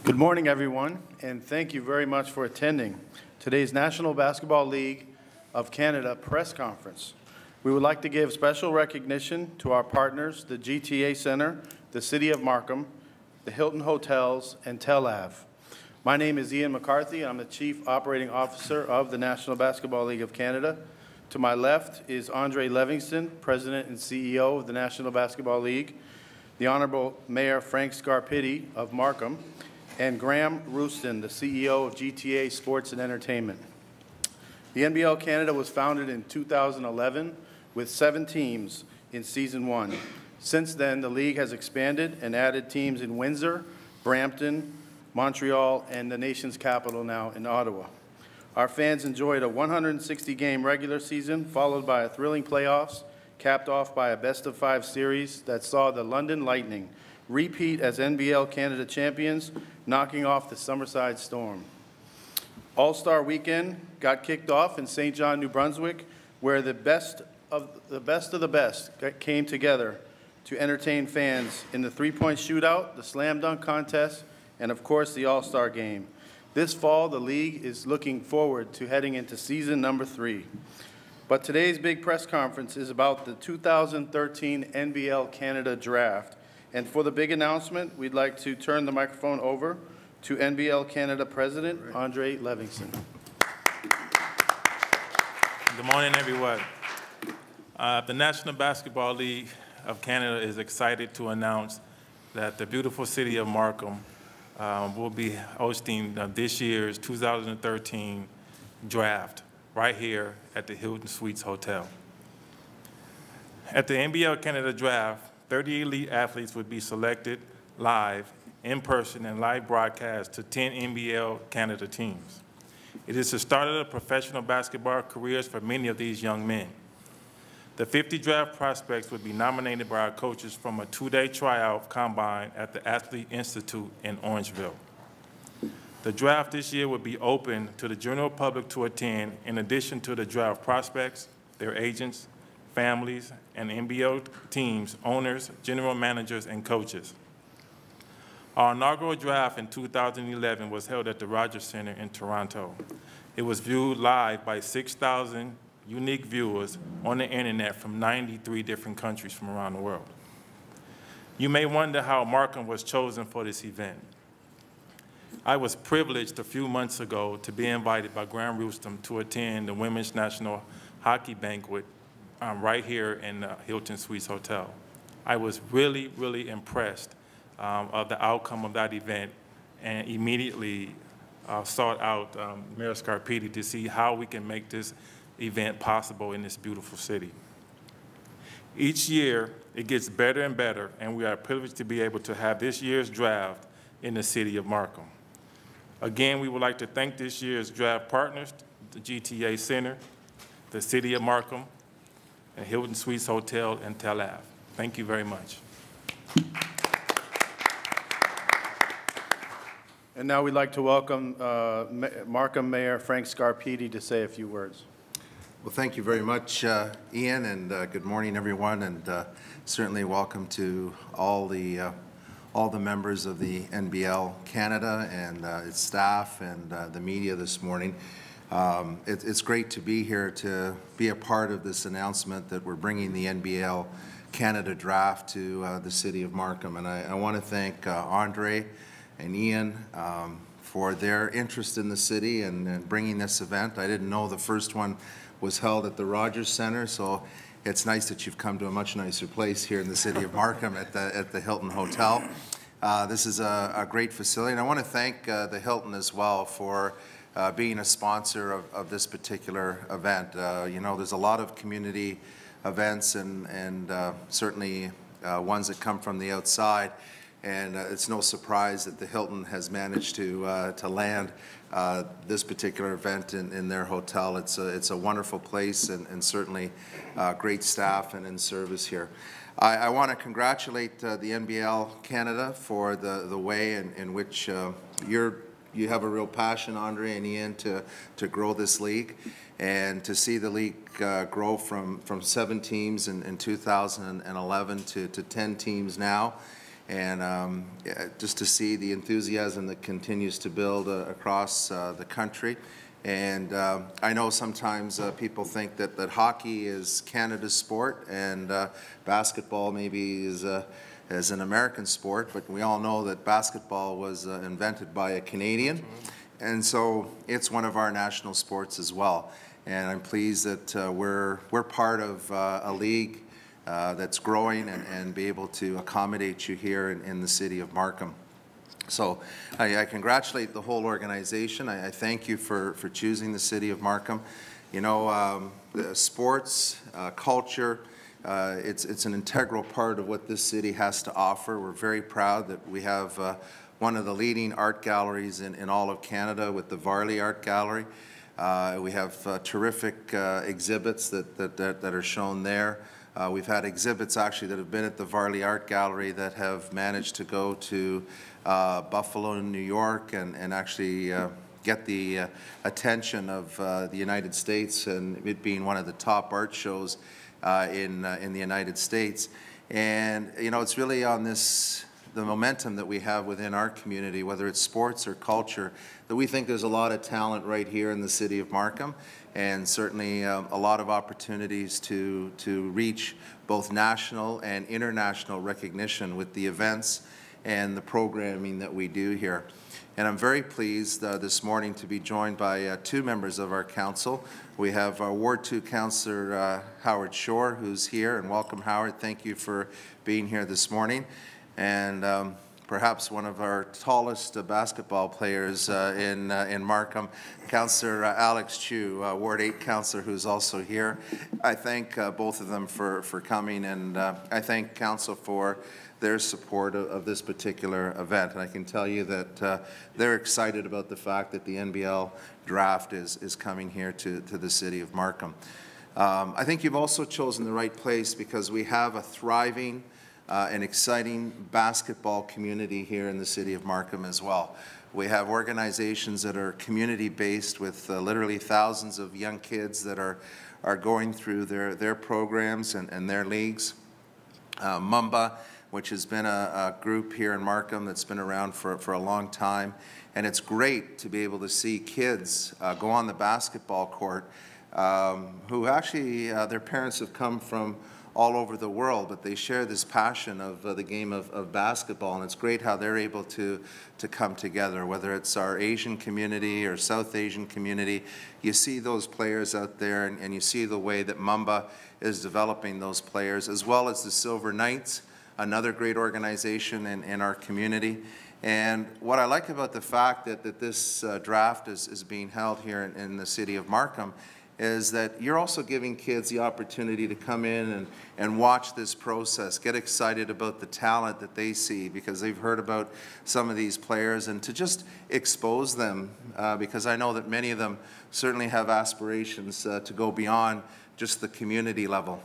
Good morning, everyone, and thank you very much for attending today's National Basketball League of Canada press conference. We would like to give special recognition to our partners, the GTA Center, the City of Markham, the Hilton Hotels, and Tel Ave. My name is Ian McCarthy, and I'm the Chief Operating Officer of the National Basketball League of Canada. To my left is Andre Levingston, President and CEO of the National Basketball League, the Honorable Mayor Frank Scarpitti of Markham, and Graham Rouston, the CEO of GTA Sports and Entertainment. The NBL Canada was founded in 2011 with 7 teams in Season 1. Since then, the league has expanded and added teams in Windsor, Brampton, Montreal, and the nation's capital now in Ottawa. Our fans enjoyed a 160-game regular season, followed by a thrilling playoffs, capped off by a best-of-5 series that saw the London Lightning repeat as NBL Canada champions, knocking off the Summerside Storm. All-Star Weekend got kicked off in St. John, New Brunswick, where the best of the best came together to entertain fans in the three-point shootout, the slam dunk contest, and of course the All-Star Game. This fall, the league is looking forward to heading into season number 3. But today's big press conference is about the 2013 NBL Canada Draft. And for the big announcement, we'd like to turn the microphone over to NBL Canada President Andre Levingston. Good morning, everyone. The National Basketball League of Canada is excited to announce that the beautiful city of Markham will be hosting this year's 2013 draft right here at the Hilton Suites Hotel. At the NBL Canada Draft, 30 elite athletes would be selected live, in person, and live broadcast to 10 NBL Canada teams. It is the start of the professional basketball careers for many of these young men. The 50 draft prospects would be nominated by our coaches from a 2-day tryout combine at the Athlete Institute in Orangeville. The draft this year would be open to the general public to attend, in addition to the draft prospects, their agents, families, and NBL teams, owners, general managers, and coaches. Our inaugural draft in 2011 was held at the Rogers Center in Toronto. It was viewed live by 6,000 unique viewers on the internet from 93 different countries from around the world. You may wonder how Markham was chosen for this event. I was privileged a few months ago to be invited by Graham Rouston to attend the Women's National Hockey Banquet right here in the Hilton Suites Hotel. I was really, really impressed of the outcome of that event, and immediately sought out Mayor Scarpitti to see how we can make this event possible in this beautiful city. Each year, it gets better and better, and we are privileged to be able to have this year's draft in the city of Markham. Again, we would like to thank this year's draft partners, the GTA Center, the City of Markham, and Hilton Suites Hotel and Tel Ave. Thank you very much. And now we'd like to welcome Markham Mayor Frank Scarpitti to say a few words. Well, thank you very much, Ian, and good morning, everyone, and certainly welcome to all the members of the NBL Canada and its staff and the media this morning. It's great to be here to be a part of this announcement that we're bringing the NBL Canada Draft to the city of Markham. And I want to thank Andre and Ian for their interest in the city and bringing this event. I didn't know the first one was held at the Rogers Center, so it's nice that you've come to a much nicer place here in the city of Markham at the Hilton Hotel. This is a great facility, and I want to thank the Hilton as well for being a sponsor of this particular event. You know, there's a lot of community events and certainly ones that come from the outside, and it's no surprise that the Hilton has managed to land this particular event in their hotel. It's a wonderful place and certainly great staff and in service here. I want to congratulate the NBL Canada for the way in which you have a real passion, Andre and Ian, to grow this league, and to see the league grow from 7 teams in 2011 to 10 teams now. And yeah, just to see the enthusiasm that continues to build across the country. And I know sometimes people think that hockey is Canada's sport and basketball maybe is an American sport, but we all know that basketball was invented by a Canadian. And so it's one of our national sports as well. And I'm pleased that we're part of a league that's growing and be able to accommodate you here in the city of Markham. So I congratulate the whole organization. I thank you for choosing the city of Markham. You know, sports, culture, it's an integral part of what this city has to offer. We're very proud that we have one of the leading art galleries in all of Canada with the Varley Art Gallery. We have terrific exhibits that are shown there. We've had exhibits actually that have been at the Varley Art Gallery that have managed to go to Buffalo, New York, and actually get the attention of the United States, and it being one of the top art shows in the United States. And you know, it's really on the momentum that we have within our community, whether it's sports or culture, that we think there's a lot of talent right here in the city of Markham, and certainly a lot of opportunities to reach both national and international recognition with the events and the programming that we do here. And I'm very pleased this morning to be joined by two members of our council. We have our Ward 2 Councillor Howard Shore, who's here, and welcome, Howard. Thank you for being here this morning. And perhaps one of our tallest basketball players in Markham, Councillor Alex Chu, Ward 8 Councillor, who's also here. I thank both of them for coming, and I thank Council for their support of this particular event. And I can tell you that they're excited about the fact that the NBL draft is coming here to the city of Markham. I think you've also chosen the right place because we have a thriving an exciting basketball community here in the city of Markham as well. We have organizations that are community-based with literally thousands of young kids that are going through their programs and their leagues. Mamba, which has been a group here in Markham that's been around for a long time. And it's great to be able to see kids go on the basketball court who actually, their parents have come from all over the world, but they share this passion of the game of basketball, and it's great how they're able to come together, whether it's our Asian community or South Asian community. You see those players out there, and you see the way that Mamba is developing those players, as well as the Silver Knights, another great organization in our community. And what I like about the fact that this draft is being held here in the city of Markham is that you're also giving kids the opportunity to come in and watch this process, get excited about the talent that they see because they've heard about some of these players, and to just expose them because I know that many of them certainly have aspirations to go beyond just the community level.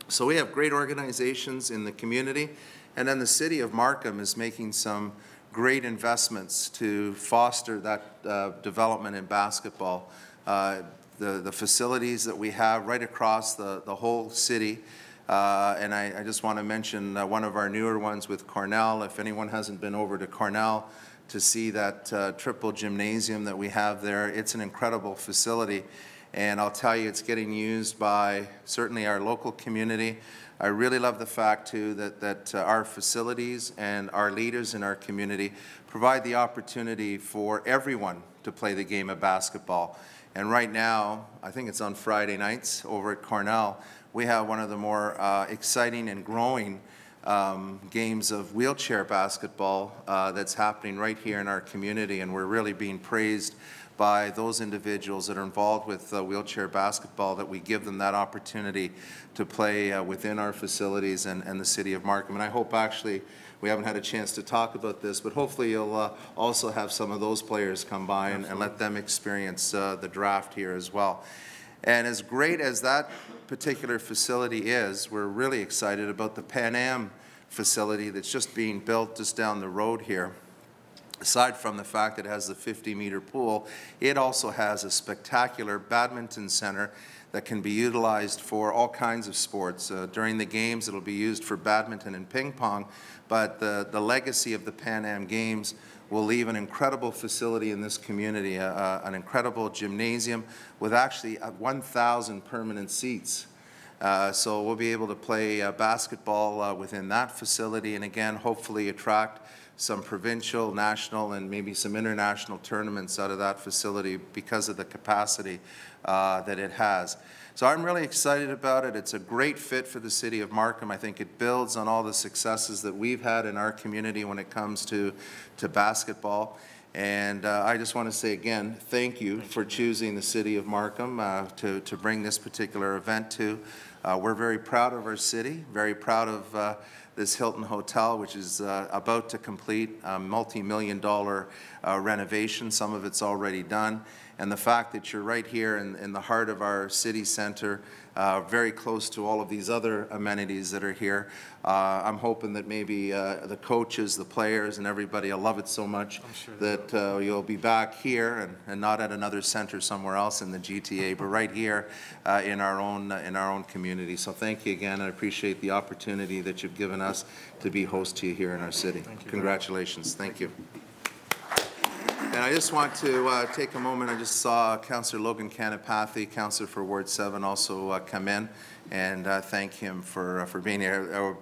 So we have great organizations in the community, and then the city of Markham is making some great investments to foster that development in basketball. The facilities that we have right across the whole city. And I just want to mention one of our newer ones with Cornell. If anyone hasn't been over to Cornell to see that triple gymnasium that we have there, it's an incredible facility. And I'll tell you, it's getting used by certainly our local community. I really love the fact, too, that our facilities and our leaders in our community provide the opportunity for everyone to play the game of basketball. And right now, I think it's on Friday nights over at Cornell, we have one of the more exciting and growing games of wheelchair basketball that's happening right here in our community, and we're really being praised by those individuals that are involved with wheelchair basketball, that we give them that opportunity to play within our facilities and the city of Markham. And I hope actually, we haven't had a chance to talk about this, but hopefully you'll also have some of those players come by and let them experience the draft here as well. And as great as that particular facility is, we're really excited about the Pan Am facility that's just being built just down the road here. Aside from the fact that it has the 50-meter pool, it also has a spectacular badminton center that can be utilized for all kinds of sports. During the games, it'll be used for badminton and ping pong, but the legacy of the Pan Am Games will leave an incredible facility in this community, an incredible gymnasium with actually 1,000 permanent seats. So we'll be able to play basketball within that facility, and again, hopefully attract some provincial, national, and maybe some international tournaments out of that facility because of the capacity that it has. So I'm really excited about it. It's a great fit for the city of Markham. I think it builds on all the successes that we've had in our community when it comes to basketball. And I just want to say again, thank you for choosing the city of Markham to bring this particular event to. We're very proud of our city, very proud of this Hilton Hotel, which is about to complete a multi-million-dollar renovation. Some of it's already done. And the fact that you're right here in the heart of our city center, very close to all of these other amenities that are here. I'm hoping that maybe the coaches, the players, and everybody will love it so much that you'll be back here and not at another center somewhere else in the GTA, but right here in our own community. So thank you again. I appreciate the opportunity that you've given us to be host to you here in our city. Congratulations. Thank you. And I just want to take a moment. I just saw Councillor Logan Canapathy, Councillor for Ward 7, also come in, and thank him for being here.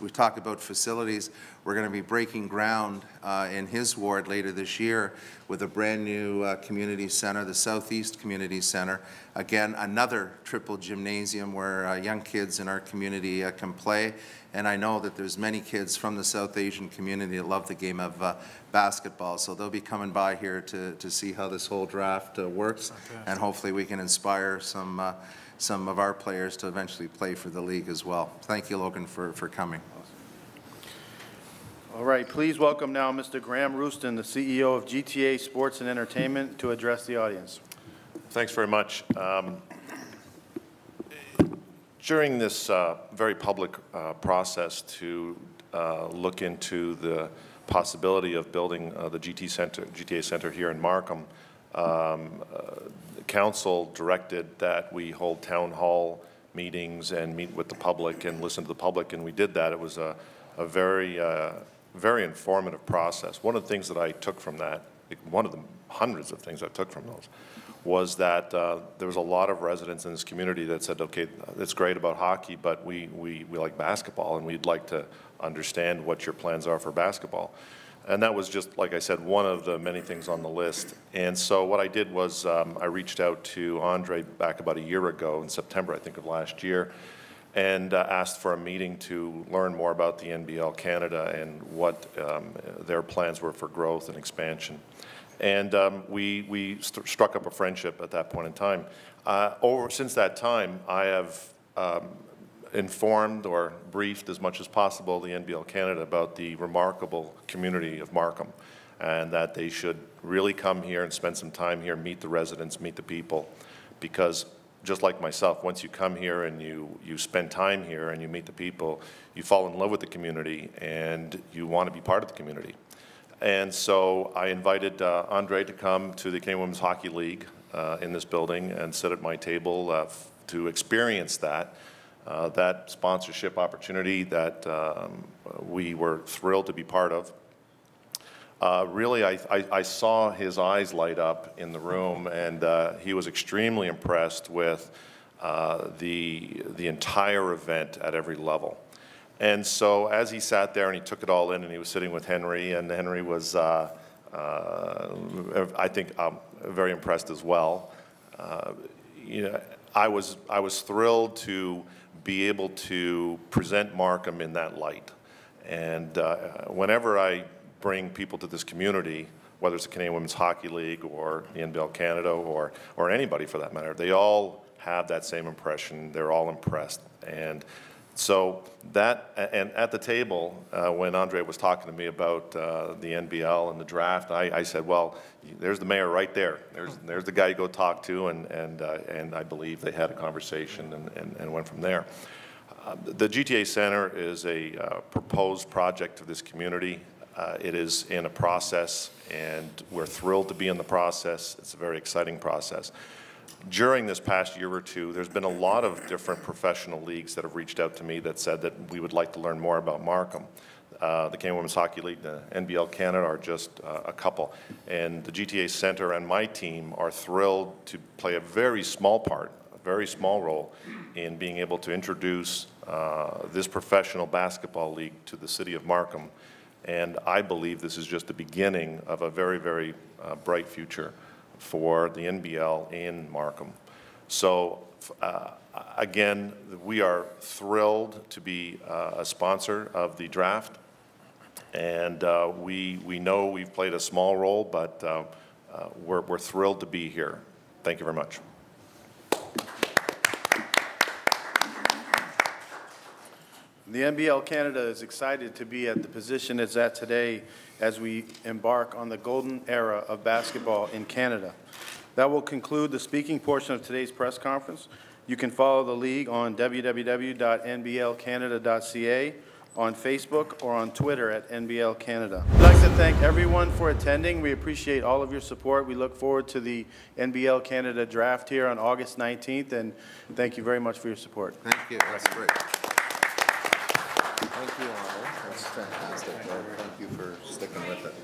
We talked about facilities. We're going to be breaking ground in his ward later this year with a brand new community center, the Southeast Community Center. Again, another triple gymnasium where young kids in our community can play. And I know that there's many kids from the South Asian community that love the game of basketball. So they'll be coming by here to see how this whole draft works. And hopefully we can inspire some of our players to eventually play for the league as well. Thank you, Logan, for coming. All right, please welcome now Mr. Graham Rouston, the CEO of GTA Sports and Entertainment, to address the audience. Thanks very much. During this very public process to look into the possibility of building the GTA Center here in Markham, Council directed that we hold town hall meetings and meet with the public and listen to the public, and we did that. It was a very, very informative process. One of the things that I took from that, one of the hundreds of things I took from those, was that there was a lot of residents in this community that said, okay, it's great about hockey, but we like basketball, and we'd like to understand what your plans are for basketball. And that was just, like I said, one of the many things on the list. And so what I did was I reached out to Andre back about a year ago, in September, I think, of last year, and asked for a meeting to learn more about the NBL Canada and what their plans were for growth and expansion. And we struck up a friendship at that point in time. Since that time, I have informed or briefed as much as possible the NBL Canada about the remarkable community of Markham, and that they should really come here and spend some time here, meet the residents, meet the people, because just like myself, once you come here and you spend time here and you meet the people, you fall in love with the community and you want to be part of the community. And so I invited Andre to come to the Canadian Women's Hockey League in this building and sit at my table to experience that sponsorship opportunity that we were thrilled to be part of. Really, I saw his eyes light up in the room, and he was extremely impressed with the entire event at every level. And so as he sat there and he took it all in, and he was sitting with Henry, and Henry was, I think, very impressed as well. You know, I was thrilled to be able to present Markham in that light. And whenever I bring people to this community, whether it's the Canadian Women's Hockey League or the NBL Canada or anybody for that matter, they all have that same impression. They're all impressed. And so that, and at the table, when Andre was talking to me about the NBL and the draft, I said, well, there's the mayor right there. There's the guy you go talk to, and I believe they had a conversation and went from there. The GTA Center is a proposed project of this community. It is in a process, and we're thrilled to be in the process. It's a very exciting process. during this past year or two, there's been a lot of different professional leagues that have reached out to me that said that we would like to learn more about Markham. The Canadian Women's Hockey League, the NBL Canada are just a couple. And the GTA Centre and my team are thrilled to play a very small part, a very small role in being able to introduce this professional basketball league to the city of Markham. And I believe this is just the beginning of a very, very bright future for the NBL in Markham. So again, we are thrilled to be a sponsor of the draft. And we know we've played a small role, but we're thrilled to be here. Thank you very much. The NBL Canada is excited to be at the position it's at today as we embark on the golden era of basketball in Canada. That will conclude the speaking portion of today's press conference. You can follow the league on www.nblcanada.ca, on Facebook, or on Twitter at NBL Canada. I'd like to thank everyone for attending. We appreciate all of your support. We look forward to the NBL Canada draft here on August 19th, and thank you very much for your support. Thank you. That's great. Thank you, Honor. That's fantastic. Thank you for sticking with it.